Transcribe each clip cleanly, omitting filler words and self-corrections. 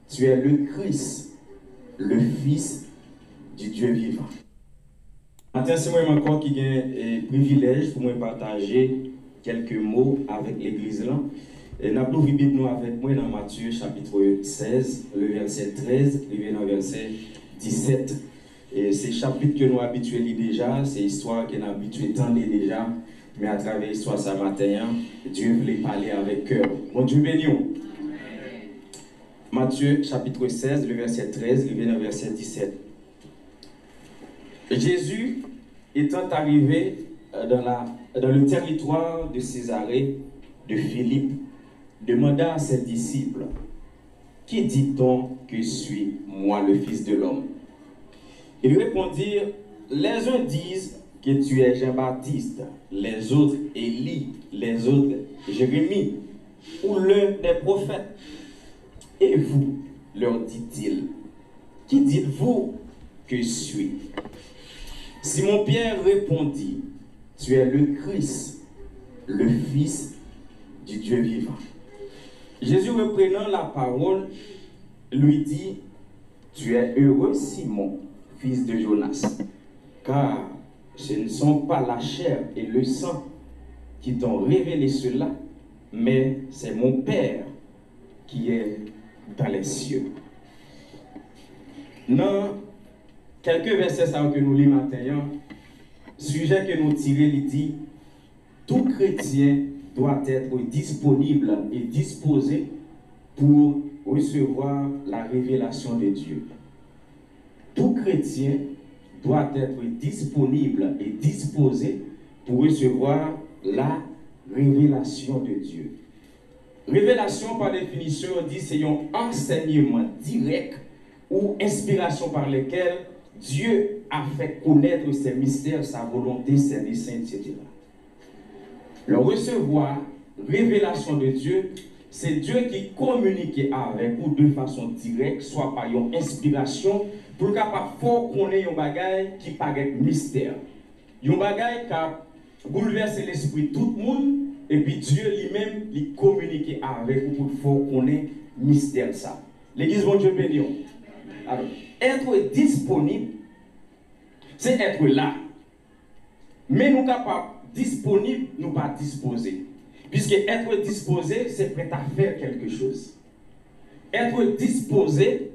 tu es le Christ, le Fils du Dieu vivant. Maintenant, c'est moi encore qui ai le privilège pour moi partager quelques mots avec l'église là. Et nous avons la Bible avec moi dans Matthieu chapitre 16, le verset 13, le verset 17. Et c'est chapitre que nous habitués déjà, c'est histoire que nous habitués tant déjà, mais à travers l'histoire ce matin, Dieu voulait parler avec cœur. Bon Dieu béni. Matthieu chapitre 16, le verset 13, le verset 17. Jésus étant arrivé dans le territoire de Césarée de Philippe, demanda à ses disciples, « Qui dit-on que suis moi le Fils de l'homme » Ils répondirent, « Les uns disent que tu es Jean-Baptiste, les autres Élie, les autres Jérémie, ou l'un des prophètes. Et vous, leur dit-il, qui dites-vous que suis » Simon-Pierre répondit, « Tu es le Christ, le Fils du Dieu vivant. » Jésus reprenant la parole, lui dit, « Tu es heureux, Simon, fils de Jonas, car ce ne sont pas la chair et le sang qui t'ont révélé cela, mais c'est mon Père qui est dans les cieux. » Dans quelques versets que nous lisons maintenant, sujet que nous tirons, il dit, tout chrétien doit être disponible et disposé pour recevoir la révélation de Dieu. Tout chrétien doit être disponible et disposé pour recevoir la révélation de Dieu. Révélation, par définition, on dit c'est un enseignement direct ou inspiration par lesquelles Dieu a fait connaître ses mystères, sa volonté, ses desseins, etc. Le recevoir, révélation de Dieu, c'est Dieu qui communique avec vous de façon directe, soit par une inspiration, pour capable fort qu'on ait un bagage qui paraît mystère. Un bagage qui a bouleversé l'esprit de tout le monde, et puis Dieu lui-même lui communique avec vous pour fort qu'on ait mystère ça. L'église, bon Dieu béni. Alors, être disponible, c'est être là. Mais nous capables disponible, nous pas disposer. Puisque être disposé, c'est prêt à faire quelque chose. Être disposé,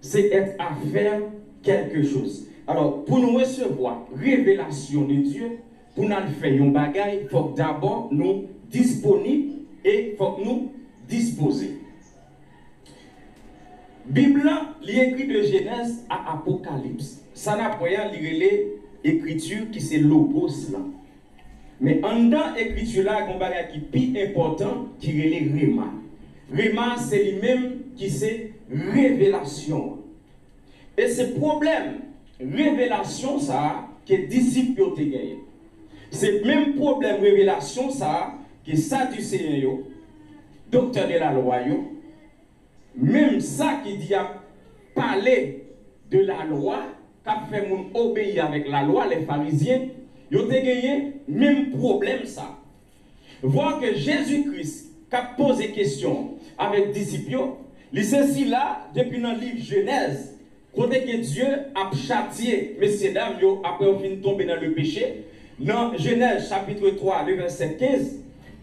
c'est être à faire quelque chose. Alors, pour nous recevoir révélation de Dieu, pour nous faire un bagage, il faut d'abord nous disponibles et il faut nous disposer. Bible, l'écrit de Genèse à Apocalypse. Ça n'a pas lire l'écriture qui c'est logos là. Mais en dans l'écriture là, il y a un bagage qui est plus important qui est le Réma. Réma, c'est lui-même qui c'est révélation. Et ce problème, révélation, ça, que les disciples ont gagné. C'est le même problème, révélation, ça, que Sadducéens, docteur de la loi, même ça qui dit à parler de la loi, qui a fait mon obéir avec la loi, les pharisiens, ils ont gagné même problème ça. Voir que Jésus-Christ a posé question avec les disciples, il ceci là, depuis dans le livre Genèse, côté que Dieu a châtié messieurs dames, après on finit tomber dans le péché, dans Genèse chapitre 3, le verset 15,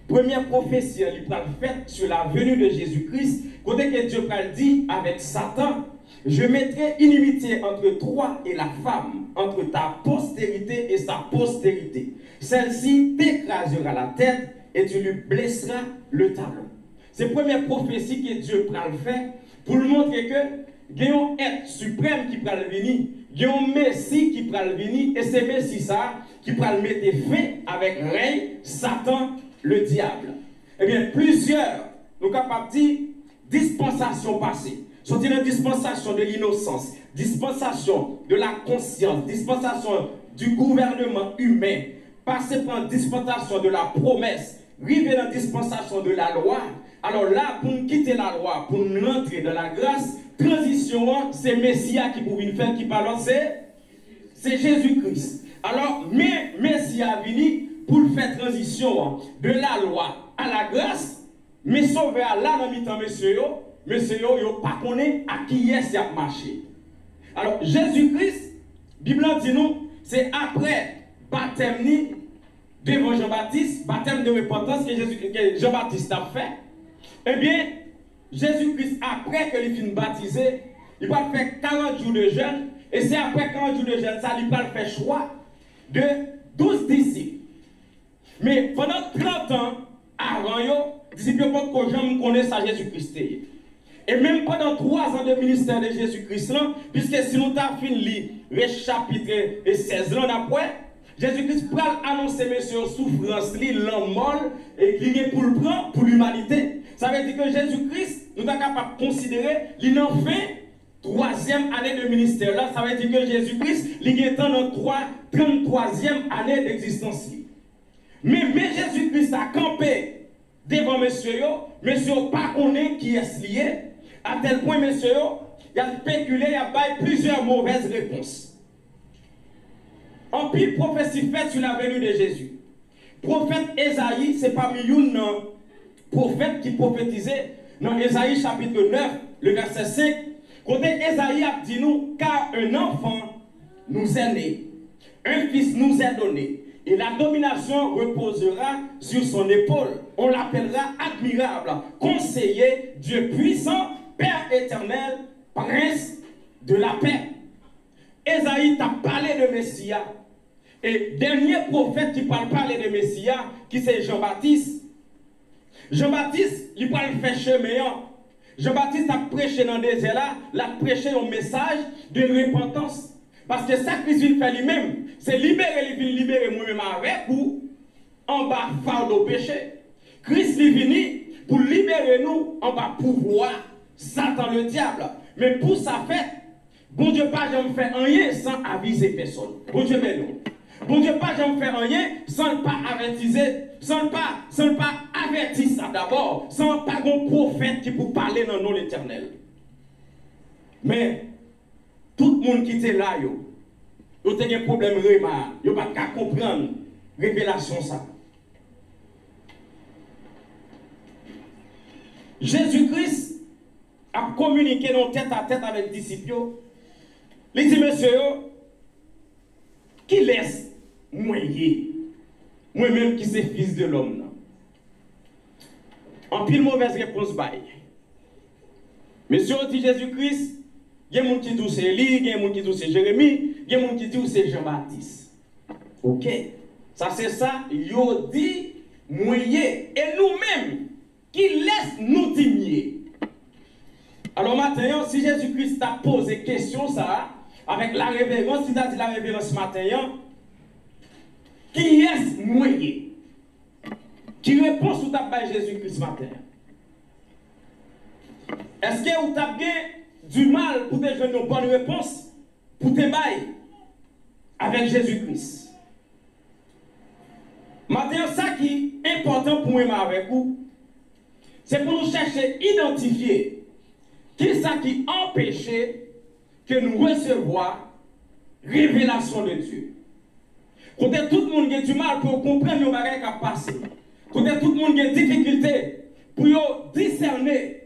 première prophétie, il a faite sur la venue de Jésus-Christ, côté que Dieu a dit avec Satan, je mettrai inimitié entre toi et la femme, entre ta postérité et sa postérité. Celle-ci t'écrasera la tête et tu lui blesseras le talon. C'est la première prophétie que Dieu a fait pour nous montrer que il y a un être suprême qui va venir, il y a un Messie qui va venir, et c'est Messie ça qui va mettre fin avec règne, Satan, le diable. Eh bien, plusieurs, nous sommes capables de dire, dispensation passée. Sont une dispensation de l'innocence, dispensation de la conscience, dispensation du gouvernement humain, passer par une dispensation de la promesse, arriver dans la dispensation de la loi. Alors là, pour nous quitter la loi, pour nous entrer dans la grâce, transition, c'est Messia qui pour une faire qui parle, c'est Jésus-Christ. Alors, mais Messia venu pour faire transition de la loi à la grâce, mais sauver à là dans mi-temps, monsieur, monsieur yo pas connaît à qui est-ce a marché. Alors Jésus-Christ, Bible dit nous, c'est après baptême devant Jean-Baptiste, baptême de repentance que Jean-Baptiste a fait. Eh bien, Jésus-Christ, après que il finit baptisé, il va faire 40 jours de jeûne, et c'est après 40 jours de jeûne, ça, il va faire choix de 12 disciples. Mais pendant 30 ans, avant, les disciples ne connaissent pas Jésus-Christ. Et même pendant 3 ans de ministère de Jésus-Christ, puisque si nous avons fini le chapitre 16 après, Jésus-Christ peut annoncer monsieur souffrance, l'homme et qui est pour le prendre pour l'humanité. Ça veut dire que Jésus-Christ, nous sommes capables de considérer qu'il en fait 3e année de ministère. Là, ça veut dire que Jésus-Christ, il est dans 33e année d'existence. Mais Jésus-Christ a campé devant monsieur, monsieur pas connaît qui est lié, à tel point monsieur, il a spéculé, il a fait plusieurs mauvaises réponses. En pile prophétie faite sur la venue de Jésus. Prophète Ésaïe, c'est parmi une prophète qui prophétisait dans Ésaïe chapitre 9, le verset 5. Côté Ésaïe a dit nous, car un enfant nous est né, un fils nous est donné, et la domination reposera sur son épaule. On l'appellera admirable, conseiller, Dieu puissant, Père éternel, prince de la paix. Ésaïe t'a parlé de Messia. Et dernier prophète qui parle parler de Messia, qui c'est Jean-Baptiste. Jean-Baptiste, il parle faire chemin. Jean-Baptiste a prêché dans le désert là, il a prêché un message de repentance. Parce que ça qu'il fait lui-même, c'est libérer moi-même avec vous en bas fardeau péché. Christ est venu pour libérer nous en bas pouvoir, Satan le diable. Mais pour ça fait, bon Dieu pas jamais faire rien sans aviser personne. Bon Dieu mais non. Bon Dieu pas jamais faire rien sans pas avertiser, sans pas avertir ça d'abord, sans pas un prophète qui peut parler dans le nom de l'Éternel. Mais tout le monde qui était là, il a un problème remar, il n'a pas comprendre révélation ça. Jésus-Christ a communiqué dans tête à tête avec les disciples. Il dit, monsieur, qui laisse moi-même qui suis fils de l'homme. En pile mauvaise réponse, bye. Monsieur dit Jésus-Christ, il y a des gens qui disent c'est Élie, il y a des gens qui disent c'est Jérémie, il y a des gens qui disent c'est Jean-Baptiste. Ok. Ça c'est ça, il dit moyen. Et nous-mêmes, qui laisse nous diminuer. Alors maintenant, si Jésus-Christ t'a posé question ça, avec la révérence, si tu as dit la révérence matin, qui est moyen? Qui répond sur ta page Jésus-Christ matin? Est-ce que vous avez du mal pour te donner une bonne réponse pour te bailler avec Jésus-Christ? Maintenant, ça qui est important pour moi avec vous, c'est pour nous chercher, identifier qui est ça qui empêchait que nous recevions révélation de Dieu. Quand tout le monde a du mal pour comprendre ce qui a passé, quand tout le monde a des difficultés pour discerner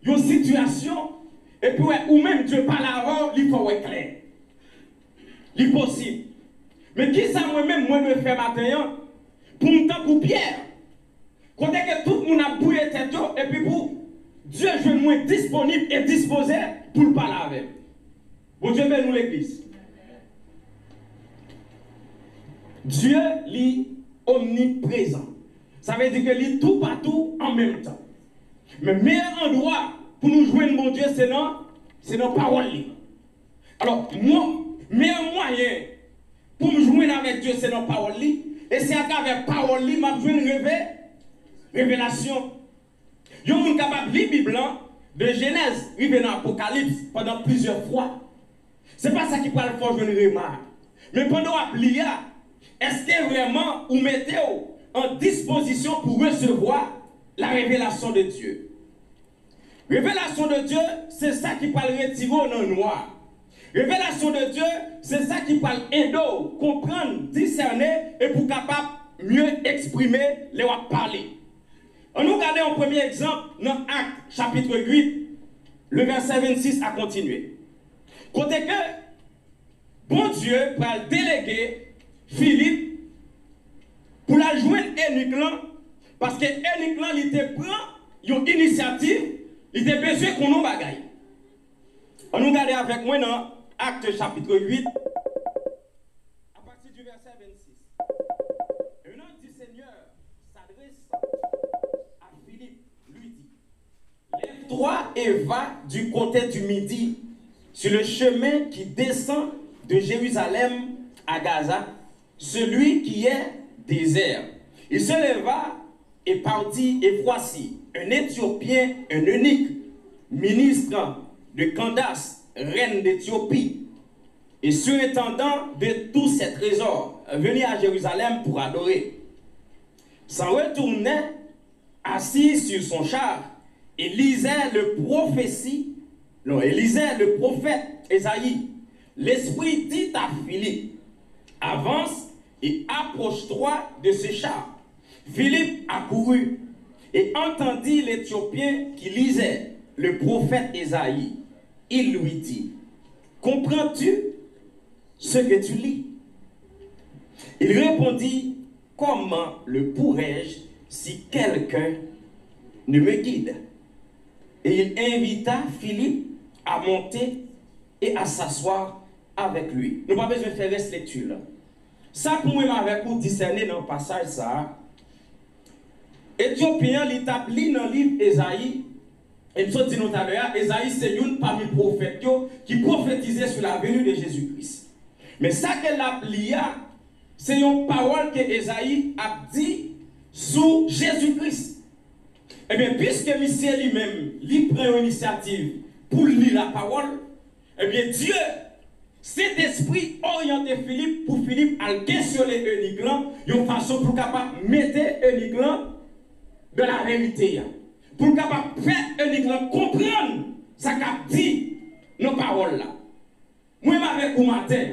une situation, et puis ou même Dieu parle avant, il faut être clair. Il est possible. Mais qui ça moi-même, moi, je fais matin pour me temps pour Pierre? Quand tout le monde a bouillé tête, et puis pour Dieu, je suis disponible et disposé pour le parler avec. Bon Dieu, nous l'église. Dieu est omniprésent. Ça veut dire qu'il est tout partout en même temps. Mais le meilleur endroit pour nous joindre mon Dieu, c'est dans la parole. Alors, meilleur moyen pour me joindre avec Dieu, c'est dans la parole. Et c'est à travers la parole que je vais une révélation. Vous êtes capable de lire la Bible de Genèse, arriver dans l'Apocalypse pendant plusieurs fois. Ce n'est pas ça qui parle fort, je ne remarque. Mais pendant que lire, est-ce que vraiment vous mettez en disposition pour recevoir la révélation de Dieu? Révélation de Dieu, c'est ça qui parle retirer dans le noir. Révélation de Dieu, c'est ça qui parle aider, comprendre, discerner et pour capable mieux exprimer les parler. On nous regarde un premier exemple dans Actes chapitre 8, le verset 26 a continué. Côté que bon Dieu va déléguer Philippe pour la joindre Énique parce que Énique il te prend une initiative, il te besoin qu'on nous bagaille. On nous regarde avec moi dans Actes chapitre 8, à partir du verset 26. Un ange du Seigneur s'adresse à Philippe, lui dit, lève-toi et va du côté du midi, sur le chemin qui descend de Jérusalem à Gaza, celui qui est désert. Il se leva et partit, et voici, un Éthiopien, un eunuque, ministre de Candace, reine d'Éthiopie, et surintendant de tous ses trésors, venu à Jérusalem pour adorer. S'en retournait, assis sur son char, et lisait le prophète Ésaïe. L'Esprit dit à Philippe, avance et approche-toi de ce char. Philippe accourut et entendit l'Éthiopien qui lisait le prophète Ésaïe. Il lui dit, comprends-tu ce que tu lis? Il répondit, comment le pourrais-je si quelqu'un ne me guide? Et il invita Philippe à monter et à s'asseoir avec lui. Nous n'avons pas besoin de faire cette lecture là. Ça pour moi avec vous discerner dans le passage ça. Éthiopien l'établit dans le livre Ésaïe. Et nous dit tout à l'heure, Ésaïe c'est une parmi les prophètes qui prophétisait sur la venue de Jésus-Christ. Mais ça qu'elle a lié, c'est une parole que Ésaïe a dit sur Jésus-Christ. Eh bien, puisque monsieur lui-même, lui prend une initiative pour lire la parole, eh bien, Dieu, cet esprit orienté Philippe pour Philippe à questionner Eunuque, une façon pour capable de mettre Eunuque de la vérité. Pour capable de faire Eunuque comprendre ce qu'a dit nos paroles là. Moi, avec vous matin,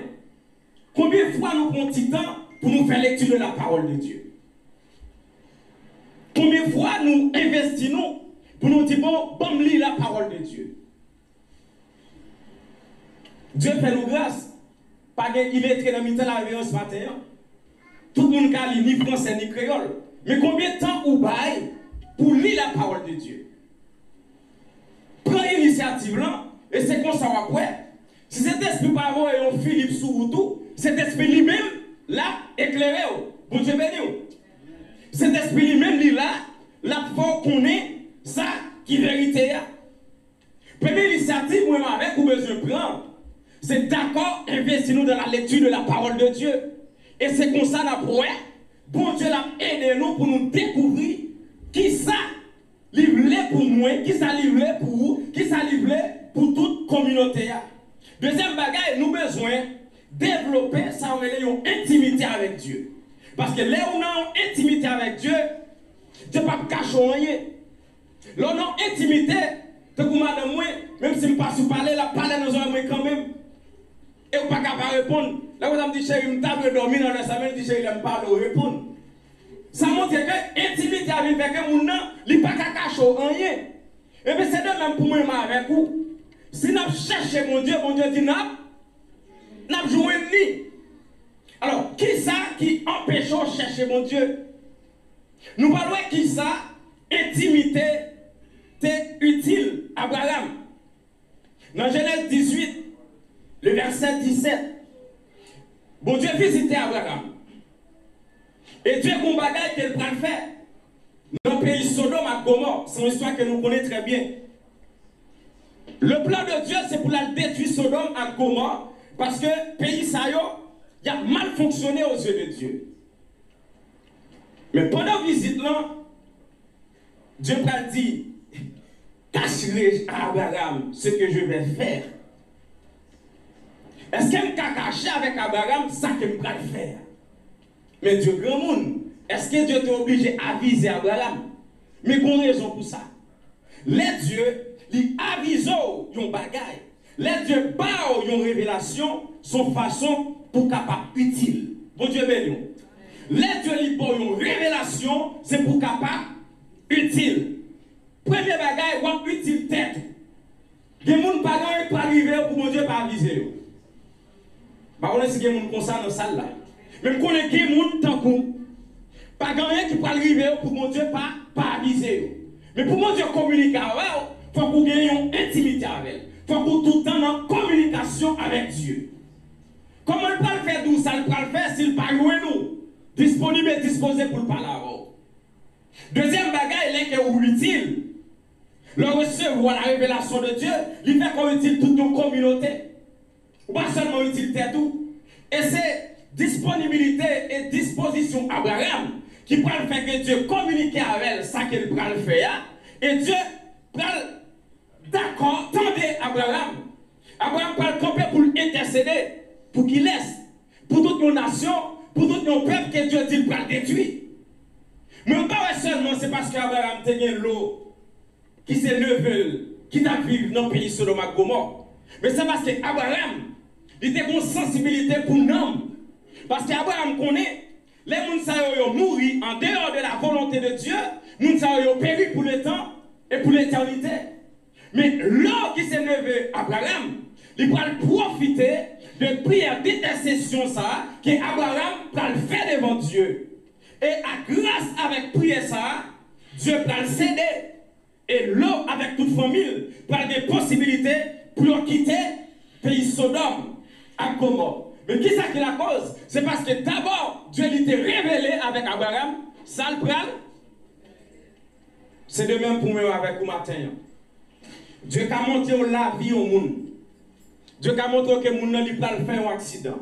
combien de fois nous prenons petit temps pour nous faire lecture de la parole de Dieu? Combien de fois nous investissons pour nous dire, bon, lire la parole de Dieu? Dieu fait nous grâce. Il est très dans le temps ce matin. Tout le monde ne lit ni français ni créole. Mais combien de temps vous baille pour lire la parole de Dieu? Prends l'initiative là, et c'est comme ça après. Si cet esprit parole et un Philippe sous tout, cet esprit lui-même, là, éclairé. Bon Dieu béni. Cet esprit lui-même, là, faut qu'on ait ça qui est vérité. Première initiative, moi, avec vous besoin de prendre, c'est d'accord, investissez-nous dans la lecture de la parole de Dieu. Et c'est comme ça, après, bon Dieu l'a aidé nous pour nous découvrir qui ça livré pour moi, qui ça livré pour vous, qui ça livré pour toute communauté. Deuxième bagaille, nous avons besoin de développer ça, une intimité avec Dieu. Parce que là où on a une intimité avec Dieu, Dieu ne peut pas cacher rien. Là où on a une intimité, même si je ne passe pas parler, la parler dans un quand même. Et vous ne pouvez pas répondre. Là vous me dites, chérie, je me dormir dans la semaine, je dis, chérie, je ne pas répondre. Ça montre que l'intimité avec quelqu'un, il ne peut pas cacher rien. Et bien c'est de même pour moi avec vous. Si nous cherchons mon Dieu dit, nous jouons ni. Alors, qui ça qui empêche de chercher mon Dieu? Nous parlons qui ça, intimité, c'est utile, Abraham. Dans Genèse 18, le verset 17, bon Dieu visitait Abraham. Et Dieu a un bagage qu'il prend faire. Dans le pays Sodome à Gomorrhe, c'est une histoire que nous connaissons très bien. Le plan de Dieu, c'est pour la détruire Sodome à Gomorre, parce que le pays Sayo, il a mal fonctionné aux yeux de Dieu. Mais pendant la visite là, Dieu a dit, cacherai à Abraham ce que je vais faire. Est-ce qu'il m'a caché avec Abraham ça que je vais faire? Mais Dieu grand monde, est-ce que Dieu t'a obligé à aviser Abraham? Mais qu'on raison pour ça. Les dieux, ils avisent yon bagay. Les dieux bao yon révélation, son façon pour capable utile. Bon Dieu béni. Les dieux li bon yon révélation, c'est pour capable utile. Premier bagage, on utile tête. Des gens pas pour arriver pour mon Dieu pas aviser. Par contre, si des gens comme ça dans la salle là. Même qu'on est des gens tant qu'on pas gagner qui peut arriver pour mon Dieu pas aviser. Mais pour mon Dieu communiquer avec, il faut qu'on ait une intimité avec. Il faut qu'on tout le temps en communication avec Dieu. Comment il peut le faire d'où ça le peut le faire s'il pas loin nous? Disponible et disposé pour le parler avant. Deuxième bagage, il est que est utile. Le recevoir la révélation de Dieu, il fait qu'on utilise toute nos communautés. Ou pas seulement utile tout. Et c'est disponibilité et disposition Abraham qui peut le faire que Dieu communique avec elle, ça qu'il peut le faire. Et Dieu peut d'accord, tendez Abraham. Abraham peut le camper pour l'intercéder, pour qu'il laisse, pour toutes nos nations, pour tous nos peuples que Dieu dit pour le détruire. Mais pas seulement c'est parce qu'Abraham tenait l'eau qui s'est levé, qui t'a vécu dans le pays Sodome et Gomorrhe. Mais c'est parce qu'Abraham, il était une sensibilité pour l'homme. Parce qu'Abraham connaît, les gens qui mourent en dehors de la volonté de Dieu, les gens qui péri pour le temps et pour l'éternité. Mais l'homme qui s'est levé, Abraham, il va profiter de prière d'intercession ça, que Abraham va le faire devant Dieu. Et à grâce avec prière ça, Dieu va le céder. Et l'homme avec toute famille par des possibilités pour quitter le pays Sodome à Gomorrhe. Mais qui c'est qui la cause? C'est parce que d'abord, Dieu l'était révélé avec Abraham, ça le pral. C'est de même pour moi avec vous matin. Dieu a montré la vie au monde. Dieu a montré que le monde n'a pas fait un accident.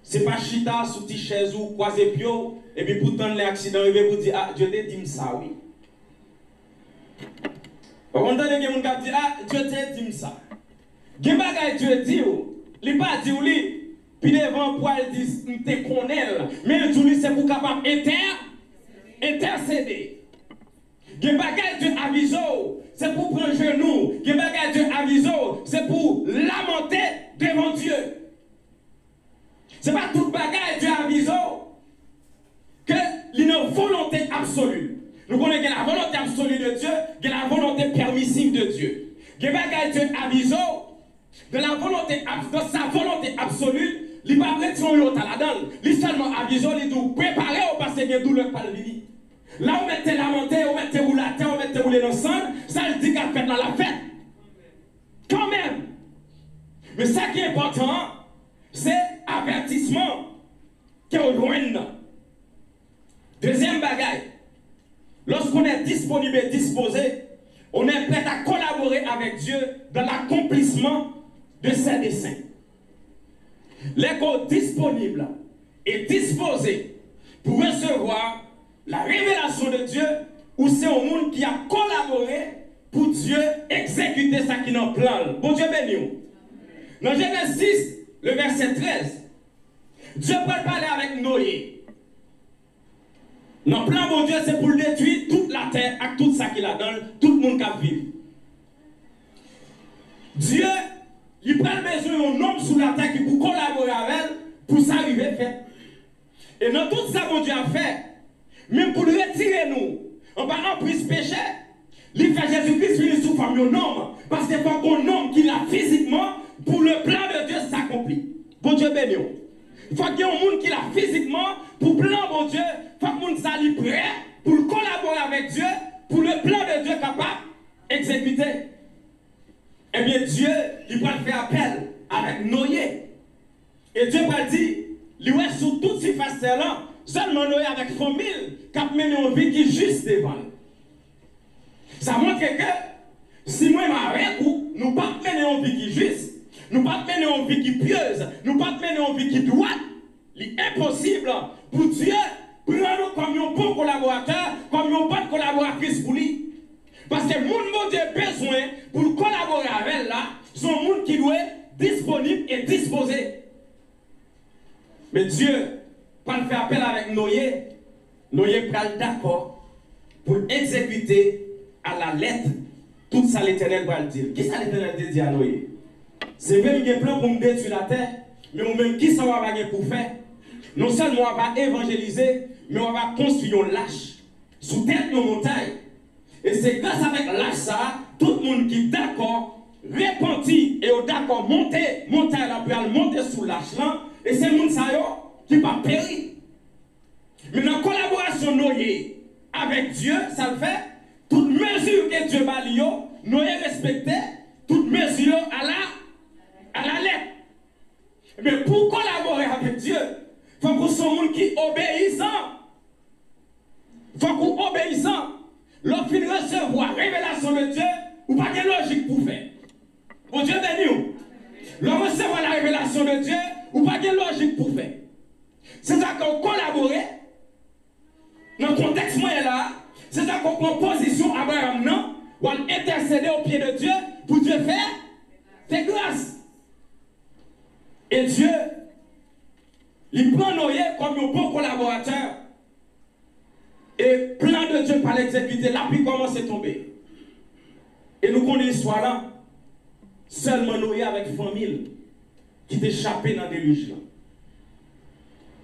Ce n'est pas chita sous tes chaises ou croiser pio, et puis pourtant l'accident, il va vous dire, ah, Dieu t'a dit ça, oui. Par contre, il y a des gens qui disent, ah, Dieu t'a dit ça. Il y a des gens qui disent, il n'a pas dit, oui. Puis devant, pour il dit, il te connaît. Mais il dit, c'est pour capable intercéder. Il y a des gens qui Dieu avise, c'est pour prendre genou. Il y a des gens qui Dieu avise, c'est pour lamenter devant Dieu. Ce n'est pas toute bagaille Dieu avise que il y a une volonté absolue. Nous connaissons la volonté absolue de Dieu, et la volonté permissive de Dieu. Il y a des bagailles Dieu avise de la volonté, de sa volonté absolue. Il va pas mettre l'autre à la donne. Il seulement avise, il dit préparez au parce qu'il y a douleur par le vini. Là, on mettez lamenté, on mettez roulé à terre, on mettez roulé dans le sang, ça il dit qu'à faire dans la fête. Quand même. Mais ça qui est important, c'est avertissement qui est loin. Deuxième bagaille, lorsqu'on est disponible et disposé, on est prêt à collaborer avec Dieu dans l'accomplissement de ses desseins. Les corps disponibles et disposés pour recevoir la révélation de Dieu, ou c'est un monde qui a collaboré pour Dieu exécuter ça qui est en plan. Bon Dieu béni. Dans Genèse 6, le verset 13, Dieu peut parler avec Noé. Notre plan, bon Dieu, c'est pour détruire toute la terre avec tout ça qu'il a dans tout le monde qui vit. Dieu, il prend besoin d'un homme sur la terre qui peut collaborer avec elle pour ça arriver à faire. Et dans tout ça, bon Dieu a fait, même pour retirer nous, on va en prise péché, il fait Jésus-Christ venir sous forme d'un homme, parce qu'il faut qu'on homme qui l'a physiquement pour le plan de Dieu s'accomplir. Bon Dieu béni. Il faut qu'il y ait un monde qui l'a physiquement pour le plan de Dieu. Il faut que le monde soit prêt pour collaborer avec Dieu, pour le plan de Dieu capable d'exécuter. Eh bien, Dieu, il va faire appel avec Noé. Et Dieu va dire, il va sur toute surface là, seulement Noé avec famille, qui a mené une vie qui est juste devant. Ça montre que si moi avec vous, nous ne pouvons pas mener une vie qui est juste, nous ne pouvons pas mener une vie qui est pieuse, nous ne pouvons pas mener une vie qui est droite. Il est impossible pour Dieu prendre comme un bon collaborateur, comme une bonne collaboratrice pour lui. Parce que le monde Dieu a besoin pour collaborer avec elle là, c'est un monde qui doit être disponible et disposé. Mais Dieu, quand il fait appel avec Noé, Noé prend d'accord pour exécuter à la lettre tout ça l'Éternel va le dire. Qui ça l'Éternel dit à Noé? C'est vrai qu'il y a un plan pour me détruire la terre, mais même qui ça va pour faire? Non seulement on va évangéliser, mais on va construire un lâche sous tête de montagne Et c'est grâce avec l'âge ça, tout le monde qui est d'accord, repenti et d'accord, monter sous l'âge là, et c'est le monde ça qui va périr. Mais dans la collaboration avec Dieu, ça le fait, toute mesure que Dieu va lier, nous respecter, toute mesure à la lettre. Mais pour collaborer avec Dieu, il faut que ce monde qui est obéissant. Il faut qu'on obéissant. Lorsqu'on recevoir la révélation de Dieu, ou pas de logique pour faire. Bon Dieu béni. Lorsqu'on recevoir la révélation de Dieu, ou pas de logique pour faire. C'est ça qu'on collabore. Dans le contexte moyen là, c'est ça qu'on prend position à Abraham, non? Ou on intercéder au pied de Dieu pour Dieu faire grâce. Et Dieu, il prend Noé comme un bon collaborateur. Et plan de Dieu par l'exécuter, la pluie commence à tomber. Et nous connaissons l'histoire là. Seulement Noé avec famille qui est échappé dans des déluge là.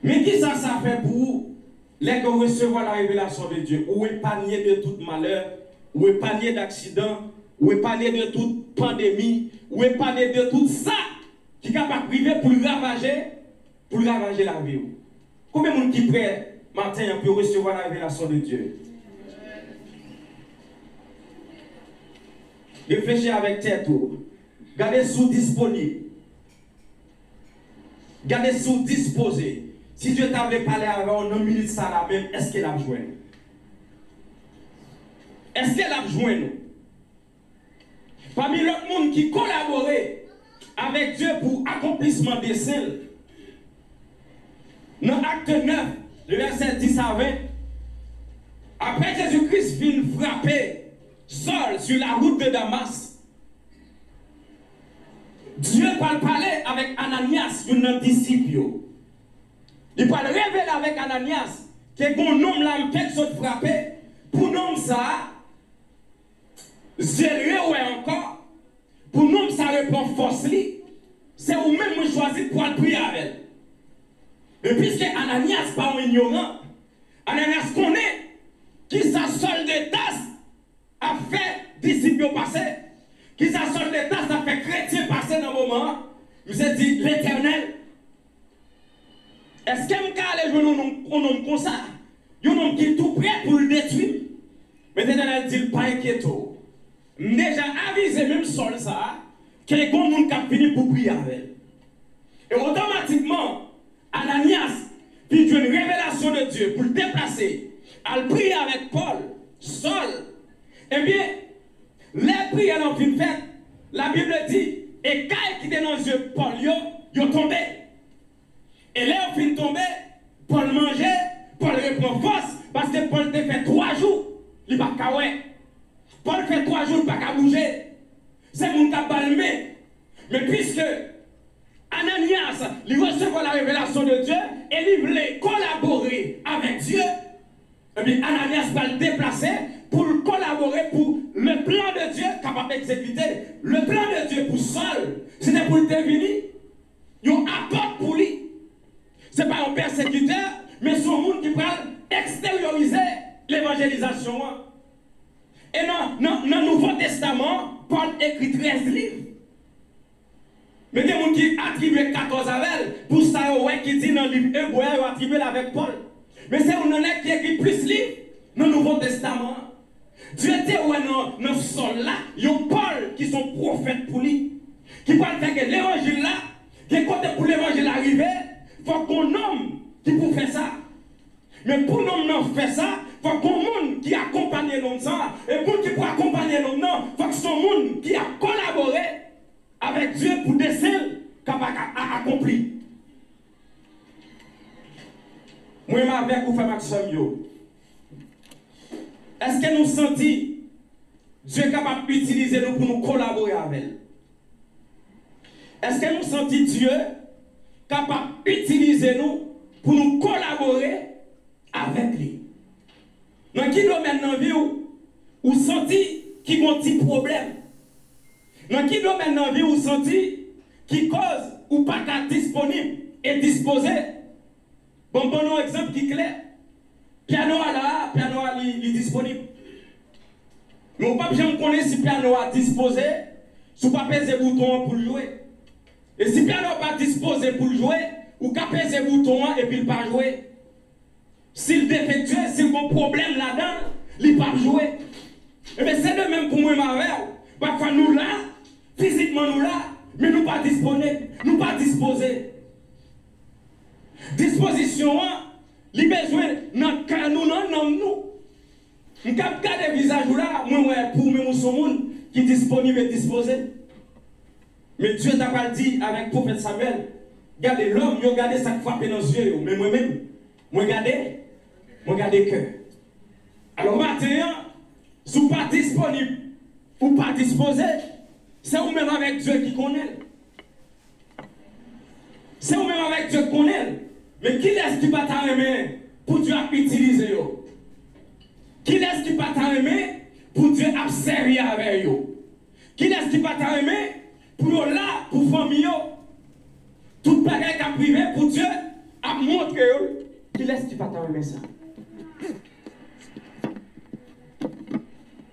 Mais qui ça fait pour vous? Les que recevoir la révélation de Dieu, ou épargner de tout malheur, ou épargner d'accident, ou épargner de toute pandémie, ou épargner de tout ça qui est capable de priver pour ravager la vie. Combien de monde qui prêt matin pour recevoir la révélation de Dieu? Réfléchissez avec tête. Gardez sous disponible. Gardez sous disposé. Si Dieu t'avait parlé avant 9 minutes, ça là même, est-ce qu'elle a besoin? Est-ce qu'elle a besoin? Parmi l'autre monde qui collaborait avec Dieu pour accomplissement des saints, dans Acte 9, le verset 10 à 20, après Jésus-Christ vient frapper Saul sur la route de Damas, Dieu va parler avec Ananias, un disciple. Il va révéler avec Ananias que un homme là qui s'est frappé, pour nom ça, zélé ou encore, pour nom ça répond force, c'est vous-même qui choisissez pour prier avec elle. Et puisque Ananias pas un ignorant, Ananias connaît qui sa seule de tasse a fait disciple passer, qui sa seule de tasse a fait chrétien passer dans le moment, vous avez dit l'Éternel. Est-ce que je peux aller jouer un homme comme ça? Un homme qui est tout prêt pour le détruire. Mais l'Éternel dit pas inquiétant. Déjà avisé même sol ça, qu'il y a un monde qui a fini pour prier avec elle. Et automatiquement, Ananias puis une révélation de Dieu pour le déplacer, à le prier avec Paul, Saul. Eh bien, les prières dans une fête, la Bible dit, et quand il était dans les yeux Paul, il est tombé. Et là, on finit tomber, Paul mangeait, Paul reprend force, parce que Paul te fait 3 jours, il va pas Paul fait 3 jours, il va pas bouger. C'est mon qui a balmé. Mais puisque Ananias, il recevait la révélation de Dieu, et il voulait collaborer avec Dieu, et bien Ananias va le déplacer pour collaborer pour le plan de Dieu capable d'exécuter. Le plan de Dieu pour Saul, c'était pour le devenir. Il y a un apport pour lui. Ce n'est pas un persécuteur, mais c'est un monde qui peut extérioriser l'évangélisation. Et dans le Nouveau Testament, Paul écrit 13 livres. Mais il y a des gens qui attribuent 14 avec elle, pour ça, qui dit dans le livre Hébreu, ils attribuent avec Paul. Mais c'est un qui écrit plus de livres dans le Nouveau Testament. Dieu était dans le sol là, il y a Paul qui sont prophètes pour lui, qui parlent faire que l'évangile là, qui côté pour l'évangile arriver. Il faut qu'on homme qui peut faire ça. Mais pour nous non faire ça, il faut qu'on monde qui accompagne l'homme ça. Et pour qui peut accompagner l'homme non, il faut que ce monde qui a collaboré avec Dieu pour descendre capable à accomplir. Moi, avec vous, Maxime, est-ce que nous sentons Dieu est capable d'utiliser nous pour nous collaborer avec elle? Est-ce que nous sentons Dieu capable d'utiliser nous pour nous collaborer avec lui? Dans quel domaine dans la vie vous sentez qu'il y a un petit problème? Dans quel domaine dans la vie vous sentez qui cause ou pas disponible et disposé? Bon, un exemple qui est clair. Piano là, piano est disponible. Mais on ne peut pas jamais connaître si le piano a disposé, si on ne pas peser le bouton pour le jouer. Et si le piano n'est pas disposé pour le jouer, ou qu'à peser le bouton et puis il ne pas jouer. S'il défectueux, s'il y a un problème là-dedans, il ne pas jouer. Et bien c'est de même pour moi et ma mère. Parfois nous là, physiquement nous là, mais nous pas disponibles, nous pas disposés. Disposition, il besoin dans cœur nous, non nous. Nous regardons les visages là, moi pour nous sommes monde qui est disponible et disposé. Mais Dieu t'a pas dit avec le prophète Samuel, regardez l'homme, regardez ça qui frappe dans les yeux, mais moi-même, moi regardez cœur. Alors maintenant, si vous pas disponible ou pas disposé, c'est vous-même avec Dieu qui connaît. C'est vous-même avec Dieu qui connaît. Mais qui laisse qui pas t'aimer pour Dieu utiliser yo? Qui laisse qui pas t'aimer pour Dieu servir avec yo? Qui laisse qui pas t'aimer pour là pour famille yo? Tout bagage qui a privé pour Dieu a montré yo. Qui laisse qui pas t'aimer ça?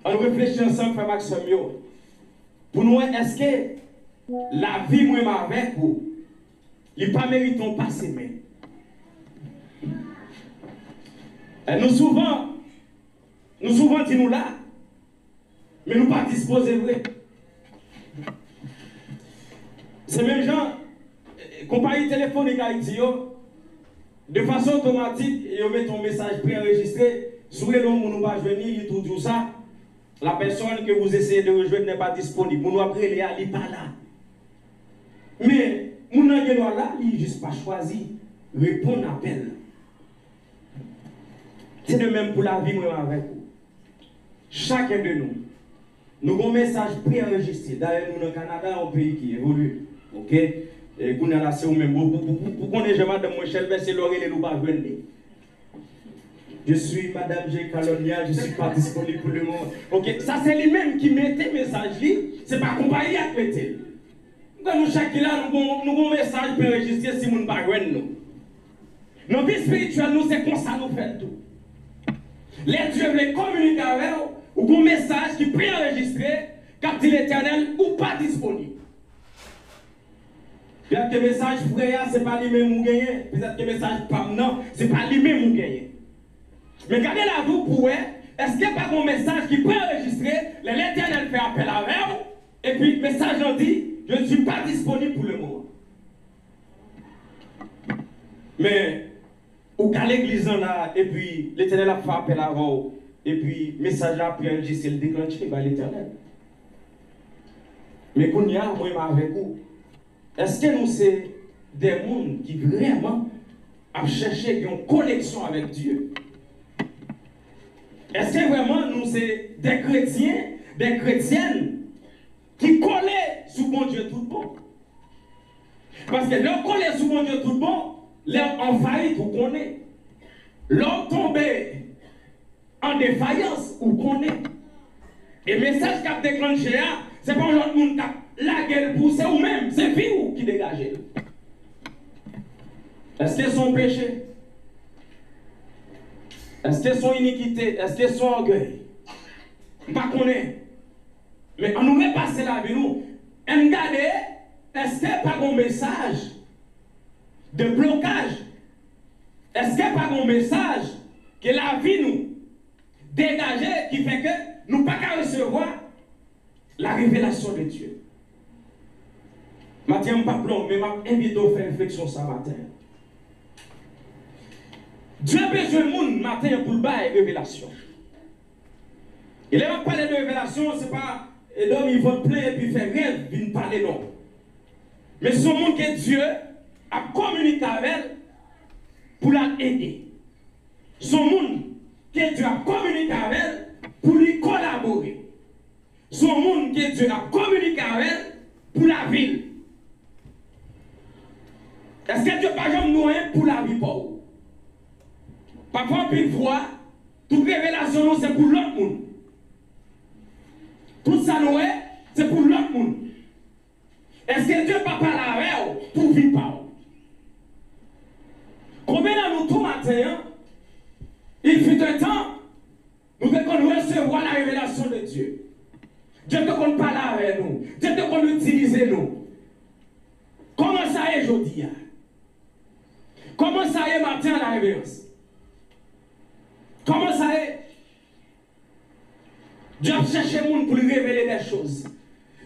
On réfléchit ensemble, frère Maxime yo. Pour nous, est-ce que la vie moi avec vous, il pas méritons pas s'aimer? Nous souvent disons là, mais nous pas disposés vrai. C'est même gens, compagnie téléphonique Haïti, de façon automatique, ils mettent un message préenregistré, sur le nom où nous pas venir, ils tout ça, la personne que vous essayez de rejoindre n'est pas disponible. Nous après, il n'est pas là. Mais, nous n'avons pas là, il n'a juste pas choisi répondre à l'appel. C'est de même pour la vie, moi, avec vous. Chacun de nous, nous avons un message préenregistré. D'ailleurs, nous, dans le Canada, un pays qui évolue. Ok? Et nous avons c'est même. Pour qu'on ait jamais de mon cher, c'est l'oreille de nous pas venir. Je suis Madame G. Calonia, je ne suis pas disponible pour le moment. Ok? Ça, c'est lui-même qui mettait le message. Ce n'est pas compagnie à mettre. Nous, chacun là, nous avons un message préenregistré si nous ne pas venir. Nos vies spirituelles, nous, c'est comme ça nous faisons tout. Les dieux veulent communiquer avec vous, ou un message qui est préenregistré, quand dit l'Éternel, ou pas disponible. Peut-être que le message frère, ce n'est pas lui-même ou gagné. Peut-être que le message pas non, ce n'est pas lui-même ou gagné. Mais gardez la vous pour est-ce qu'il n'y a pas un message qui est préenregistré, l'Éternel fait appel avec vous, et puis le message en dit, je ne suis pas disponible pour le moment. Mais, ou qu'à l'église là, et puis l'Éternel a fait appel à vous, et puis le message là, puis c'est le déclenché par l'Éternel. Mais qu'on y a, moi, avec vous, est-ce que nous sommes des mondes qui vraiment ont cherché une connexion avec Dieu? Est-ce que vraiment nous sommes des chrétiens, des chrétiennes qui collent sous bon Dieu tout bon? Parce que leur coller sous bon Dieu tout bon, leur en faillite, vous connaissez. Leur tomber en défaillance, vous connaissez. Et le message qu'a déclenché, c'est pas l'autre monde qui a la gueule pour c'est vous-même, c'est vous qui dégagez. Est-ce que son péché? Est-ce que son iniquité? Est-ce que son orgueil? Je ne sais pas. Mais on nous met passer la vie, nous. Et regardez, est-ce qu'il n'y a pas un message de blocage? Est-ce qu'il n'y a pas un message que la vie nous dégagée qui fait que nous ne pouvons pas recevoir la révélation de Dieu? Je ne tiens pas plomb, mais je m'invite à faire réflexion ce matin. Dieu a besoin de monde matin pour le bail révélation. Il n'a pas parlé de révélation, ce n'est pas l'homme il va plein et puis faire rêve, il ne parle non. Mais ce monde que Dieu a communiqué avec elle pour l'aider. Ce monde que Dieu a communiqué avec elle pour lui collaborer. Ce monde que Dieu a communiqué avec elle pour la ville. Est-ce que Dieu n'a pas jamais nous pour la vie pauvre? Parfois, puis fois, toute révélation, c'est pour l'autre monde. Tout ça, c'est pour l'autre monde. Est-ce que Dieu n'a pas parlé avec vous pour vivre par vous? Combien de nous, tout matin, il fut un temps, nous devons recevoir la révélation de Dieu. Dieu te compte parler avec nous. Dieu te compte utiliser nous. Comment ça est aujourd'hui? Comment ça est matin à la révérence? Comment ça est? Dieu a cherché le monde pour lui révéler des choses.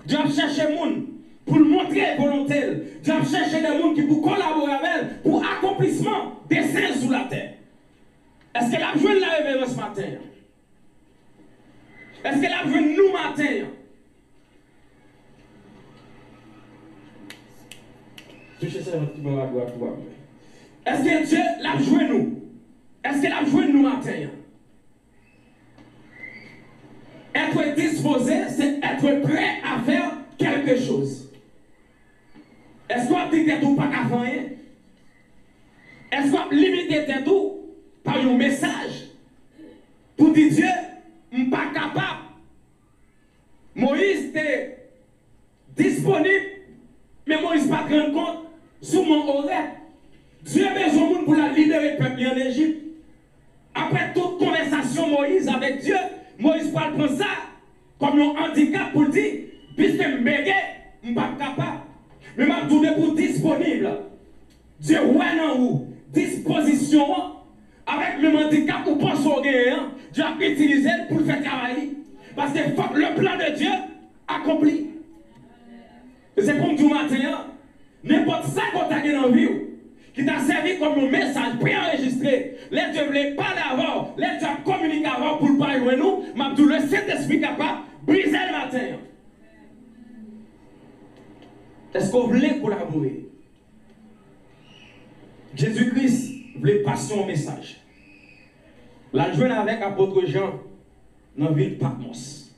Dieu a cherché le monde pour lui montrer volonté. Dieu a cherché des gens qui pour collaborer avec elle pour accomplissement des saints sous la terre. Est-ce qu'elle a besoin de la révérence ce matin? Est-ce qu'elle a besoin de nous matin? Touchez ça un petit peu à droite. Est-ce que Dieu l'a besoin de nous? Est-ce qu'elle a besoin de nous matin? Être disposé, c'est être prêt à faire quelque chose. Est-ce qu'on dit que tout pas qu'à faire? Est-ce qu'on limite tout par un message pour dire Dieu, je ne suis pas capable? Moïse était disponible, mais Moïse n'a pas rendu compte sur mon horaire. Dieu a besoin de monde pour la libérer le peuple en Égypte. Après toute conversation Moïse avec Dieu, Moïse prend ça comme un handicap pour dire, puisque je suis bégué, je ne suis pas capable. Mais je suis pour disponible. Dieu ouais dans vous, disposition, avec le handicap ou pense au gain, Dieu a utilisé pour le faire travailler. Parce que le plan de Dieu accompli. C'est comme du matin, n'importe ça qu'on t'a dans la vie, qui t'a servi comme un message préenregistré. Les Dieu voulait parler avant, les Dieu communiquer avant pour parler avec nous, mais tout le Saint-Esprit capable de briser le matin. Est-ce qu'on voulait collaborer? Jésus-Christ voulait passer un message. La journée avec l'apôtre Jean dans la ville de Patmos.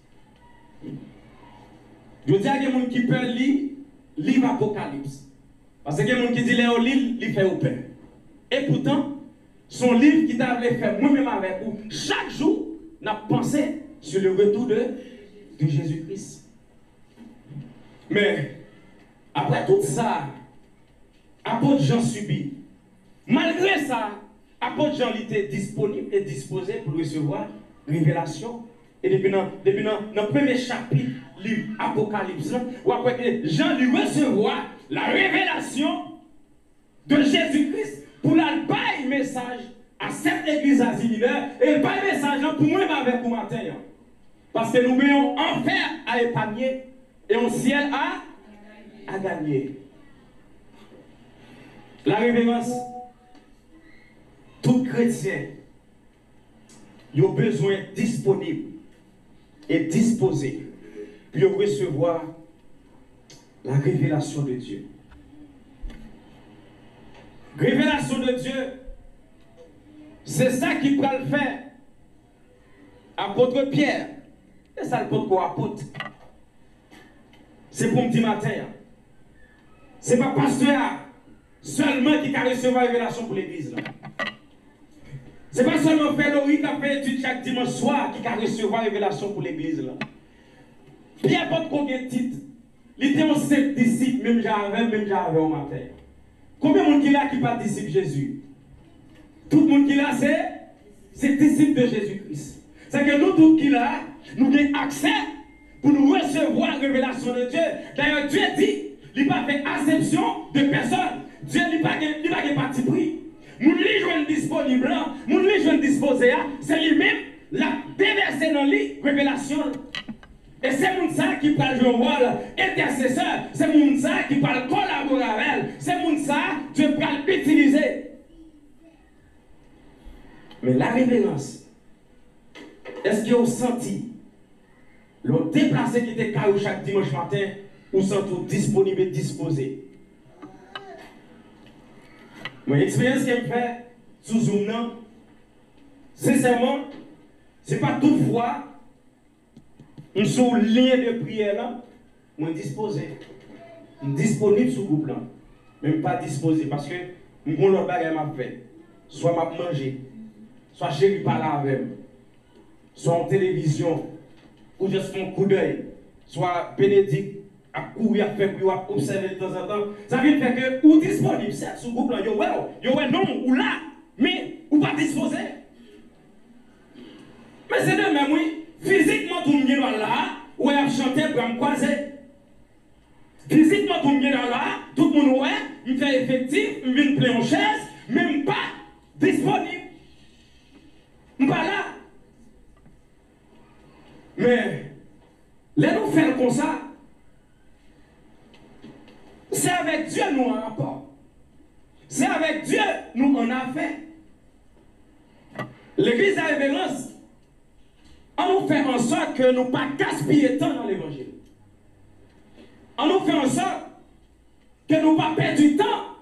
Je dis à des gens qui peuvent lire livre Apocalypse. Parce qu'il y a des gens qui disent que l'île, il fait au père. Et pourtant, son livre qui t'a fait moi-même avec vous, chaque jour, n'a pensé sur le retour de Jésus-Christ. Mais, après tout ça, apôtre Jean subit. Malgré ça, apôtre Jean était disponible et disposé pour recevoir révélation. Et depuis dans le premier chapitre, livre Apocalypse, où après Jean lui recevoir la révélation de Jésus-Christ pour la bailler message à cette église asile et pas un message pour moi avec vous matin. Parce que nous mettons enfer à épargner et un ciel à gagner. La révérence, tout chrétien, il a besoin disponible et disposé pour recevoir la révélation de Dieu. Révélation de Dieu, c'est ça qui peut le faire. Apôtre Pierre, c'est ça le porte quoi apôtre. C'est pour me dire matin. Ce n'est pas pasteur seulement qui a recevoir la révélation pour l'église. Ce n'est pas seulement Père Laurie qui a fait étude chaque dimanche soir qui a recevoir la révélation pour l'église. Pierre porte combien de titres? Il était un seul disciple, même j'avais au matin. Combien de monde qui là qui participe Jésus? Tout le monde qui là, c'est disciple de Jésus-Christ. C'est que nous, tous qui là, nous avons accès pour nous recevoir la révélation de Dieu. D'ailleurs, Dieu dit, il n'a pas fait acception de personne. Dieu n'a pas de parti pris. Nous lui jouons disponible, nous lui jouons disposé, c'est lui-même la déverser dans lui révélation. Et c'est mon ça qui parle jouer un rôle intercesseur, c'est mon ça qui parle collaborer avec elle, c'est mon ça Dieu parle utiliser. Mais la révérence, est-ce que vous senti le déplacé qui était carré chaque dimanche matin, ou sentez disponible et disposé? Mon expérience qui me fait sous Zoom, sincèrement, ce n'est pas toutefois une sous lien de prière là, je suis disposé. Je suis disponible sur le groupe là. Même pas disposé parce que je suis l'autre bagage m'a fait. Soit m'a mangé, soit chéri parler avec moi, soit en télévision, ou juste mon coup d'œil, soit Bénédicte à courir, à faire pour observer de temps en temps. Ça veut dire que ou disponible, c'est sur le groupe là, yo ouais non, ou là, mais ou pas disposé. Mais c'est de même, oui, physiquement tout le monde là, ou ou elle a chanté pour me croiser. Physiquement, tout le monde est là, tout le monde est, me fait effectif, me vient plein en chaise, même pas disponible. Je pas là. Mais, là, nous faisons comme ça. C'est avec Dieu nous en rapport. C'est avec Dieu nous en a fait. L'église à révérence, on nous fait en sorte que nous ne pas gaspiller temps dans l'évangile. On nous fait en sorte que nous ne pas perdre du temps.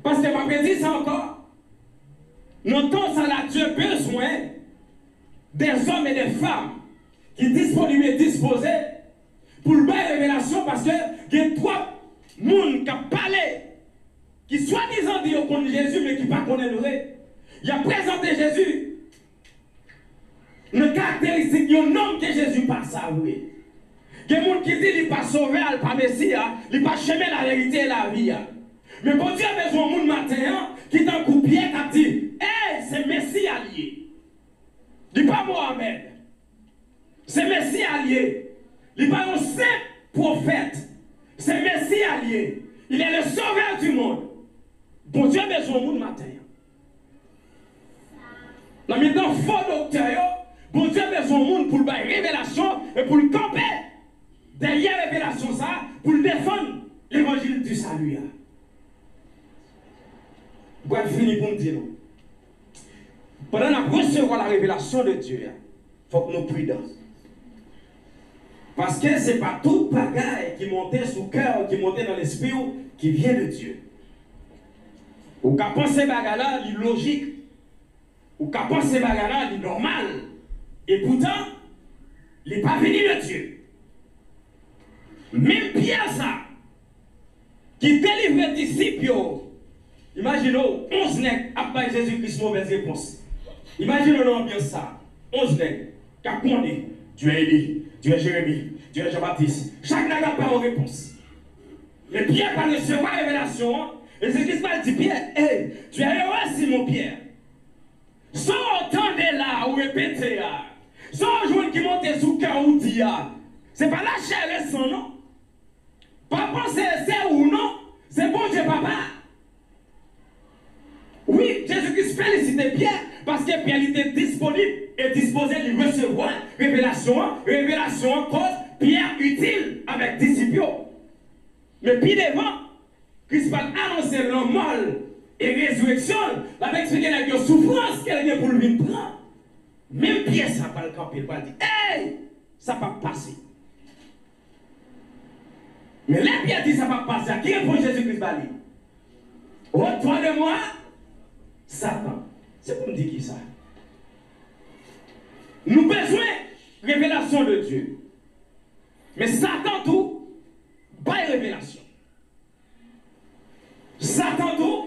Parce que ma dit ça encore. Nous temps, ça a Dieu besoin des hommes et des femmes qui sont disponibles et disposés pour le bail révélation parce que il y a trois personnes qui ont parlé, qui soi-disant disent qu'on connaît Jésus mais qui ne connaissent pas le vrai. Il a présenté Jésus. Une caractéristique, il y a un homme que Jésus pas savoué. Il y a des gens qui disent qu'il n'est pas sauvé, il n'est pas Messie, il n'est pas chemin la vérité et la vie. Mais bon Dieu a besoin de monde matin qui est un coup de pied qui a dit, hey, c'est Messie allié. Il n'est pas Mohamed. C'est Messie allié. Il n'est pas un simple prophète. C'est Messie allié. Il est le sauveur du monde. Bon Dieu a besoin de monde matin. Dans le temps, faux docteur, bon Dieu a besoin de monde pour le bail révélation et pour le camper. Derrière la révélation, ça, pour le défendre l'évangile du salut. Pour finir pour me dire, pendant que nous recevons la révélation de Dieu, il faut que nous prudents. Parce que ce n'est pas toute bagaille qui montait sous le cœur, qui montait dans l'esprit, qui vient de Dieu. Ou qu'à penser bagaille-là, il est logique. Ou qu'à penser bagaille-là, il est normal. Et pourtant, il n'est pas venu de Dieu. Même Pierre, ça, qui délivre les disciples, imaginez, 11 nègres après Jésus-Christ, mauvaise réponse. Imaginez l'ambiance ça. 11 nègres, qui a condamné. Dieu est Élie, Dieu est Jérémie, Dieu est Jean-Baptiste. Chaque nègre n'a pas de réponse. Mais Pierre va recevoir la révélation. Et Jésus-Christ va dire, Pierre, hey, tu es heureux, Simon Pierre. Sans entendre là ou répéter là. Sans jouer qui monte sous cœur ou dit, c'est pas la chair et le sang, non? Pas penser c'est ou non, c'est bon Dieu papa. Oui, Jésus-Christ félicite Pierre parce que Pierre était disponible et disposé de recevoir révélation cause Pierre utile avec disciples. Mais puis devant, Christ va annoncer la mort et résurrection, il va expliquer la souffrance qu'elle vient pour lui prendre. Même Pierre, ça va le camper, il va dire, hey, ça va passer. Mais là, Pierre dit, ça va passer. Qui répond Jésus-Christ va dire? Oh, toi de moi, Satan. C'est pour me dire qui ça? Nous besoin de révélation de Dieu. Mais Satan tout, pas de révélation. Satan tout,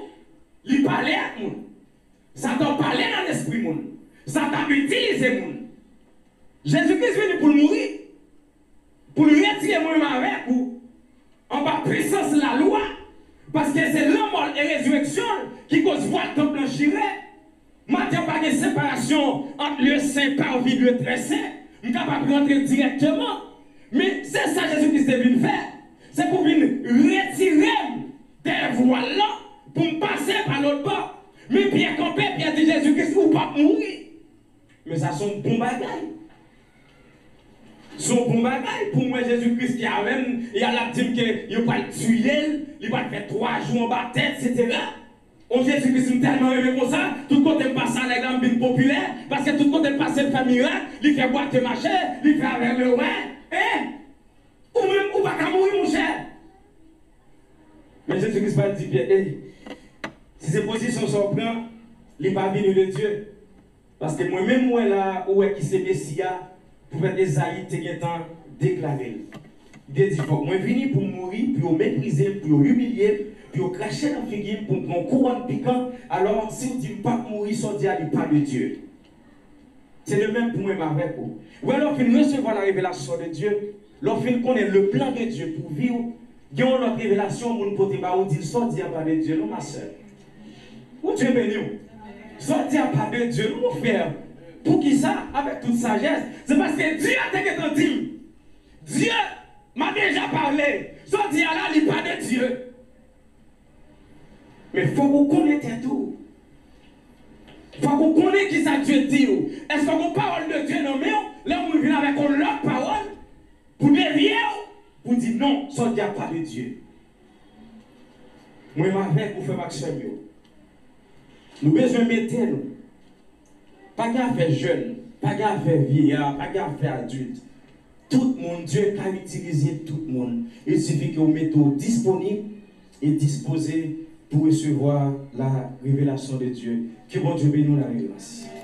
il parlait à nous. Satan parlait dans l'esprit monde. Satan utilise le monde. Jésus-Christ est venu pour mourir. Pour lui retirer moi avec vous. En bas puissance de la loi. Parce que c'est la mort et résurrection qui cause voir le temple enchiré. Maintenant, pas de séparation entre le saint parmi et le très saint. Je ne suis pas capable de rentrer directement. Mais c'est ça que Jésus-Christ est venu faire. C'est pour venir retirer des voiles là pour me passer par l'autre bord. Mais Pierre campé, Pierre dit Jésus-Christ, vous ne pouvez pas mourir. Mais ça sont bon bagaille. Son bon bagaille pour moi Jésus-Christ qui a même, il y a la dîme qu'il va le tuer, il va faire 3 jours en bas tête, etc. On Jésus-Christ est tellement aimé comme ça, tout le côté passe à la grande populaire, parce que tout le côté passe le famille, il fait boire tes machins, il fait avec le ouais, ou même, ou pas qu'à mourir mon cher. Mais Jésus-Christ va dire, hey, si ces positions sont prises, il n'est pas venu de Dieu. Parce que moi-même, moi là, où est qui c'est Messia, pour faire des aïs, t'es temps déclaré. Il dit, faut que moi venir pour mourir, pour mépriser, pour humilier, pour cracher dans la figure, pour prendre couronne piquant. Alors, si vous dites pas mourir, ça dit, il pas de Dieu. C'est le même pour moi avec vous. Ou alors, il recevoir la révélation de Dieu, lorsqu'il connaît le plan de Dieu pour vivre, il y a une révélation, mon pote, où dit, sorti à pas de Dieu, non, ma soeur. Où Dieu béni. Sorti à pas de Dieu, mon frère. Pour qui ça? Avec toute sagesse. C'est parce que Dieu a été dit. Dieu m'a déjà parlé. Ce dia-là, il n'est pas de Dieu. Mais il faut qu'on connaisse tout. Il faut qu'on connaisse qui ça Dieu dit. Est-ce qu'on parole de Dieu non mais là on vient avec l'autre parole pour dévier pour dire non, ça ne pas de Dieu. Moi, je vais pour faire action. Nous avons besoin de mettre nous. Pas qu'à faire jeune, pas qu'à faire vieillard, pas qu'à faire adulte. Tout le monde, Dieu a utilisé tout le monde. Il suffit que vous mettez disponible et disposé pour recevoir la révélation de Dieu. Que bon Dieu bénisse nous la révélation.